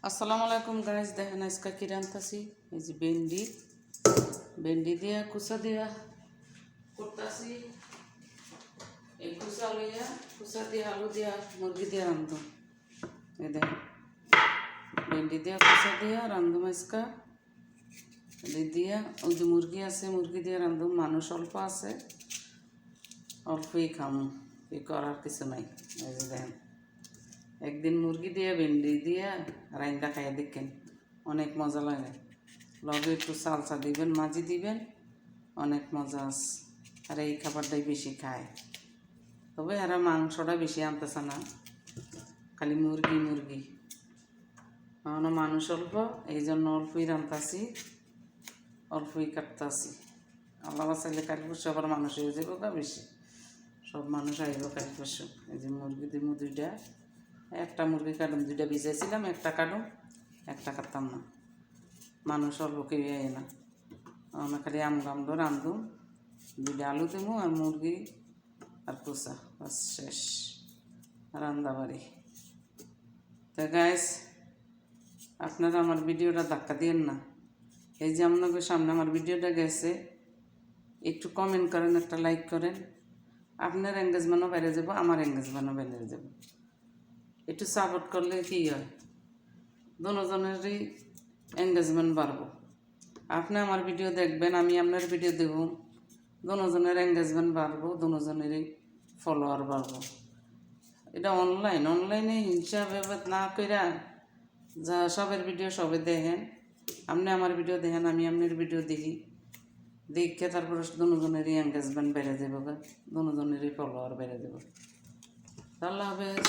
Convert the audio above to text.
আসসালামু আলাইকুম গাইস, দেখেন আজকে কি রান্তাছি। এই যে ভেন্ডি দিয়া কুচা দিয়া করতাছি। এই কুচা দিয়া আলু দিয়া মুরগি দিয়া রান্ধুম। এই দেখেন ভেন্ডি দিয়া কুচা দিয়া রান্ধুম আজকা। এই দিয়া ওই যে মুরগি আছে, মুরগি দিয়া রান্ধুম। মানুষ অল্প আছে, অল্পই খামু, এই করার কিছু নাই। এই যে দেখেন একদিন মুরগি দিয়ে ভেন্ডি দিয়ে রাইন্দা খাইয়া দেখেন, অনেক মজা লাগে। লগে একটু সালসা দিবেন, মাজি দিবেন, অনেক মজা আছে। আর এই খাবারটাই বেশি খায়, তবে এরা মাংসটা বেশি আনতেছে না, খালি মুরগি। এখনো মানুষ অল্প, এই জন্য অল্পই রান্তাছি, অল্পই কাটতাছি। আল্লাহ চাইলে কাল পরশু আবার মানুষ হয়ে যাবো গা বেশি, সব মানুষ আইব কাল পরশু। এই যে মুরগি দিব দুইটা, একটা মুরগি কাটুম, দুইটা ভিজাইছিলাম, একটা কাটুম, একটা কাটতাম না। মানুষ অল্প কেউ আয় না, আমরা খালি আমগামলো রান্ধুম। দুইটা আলু দেবো আর মুরগি আর কুচা, বাস শেষ রান্দাবাড়ি। তো গাইস, আপনারা আমার ভিডিওটা ধাক্কা দিয়েন না। এই যে আপনাদের সামনে আমার ভিডিওটা গেছে, একটু কমেন্ট করেন, একটা লাইক করেন। আপনার এঙ্গেজমেন্টও বেড়ে যাব, আমার এঙ্গেজমেন্টও বেড়ে যাব। একটু সাপোর্ট করলে কী হয়, দুজনেরই এঙ্গেজমেন্ট বাড়বো। আপনি আমার ভিডিও দেখবেন, আমি আপনার ভিডিও দেব, দুজনের এঙ্গেজমেন্ট বাড়বো, দুজনেরই ফলোয়ার বাড়বো। এটা অনলাইনে হিংসা ভেবে না কইরা যা সবের ভিডিও সবে দেখেন। আপনি আমার ভিডিও দেখেন, আমি আপনার ভিডিও দেখে তারপরে দুজনেরই এঙ্গেজমেন্ট বেড়ে যাবো, দুজনেরই ফলোয়ার বেড়ে যাবো। আল্লাহ হাফেজ।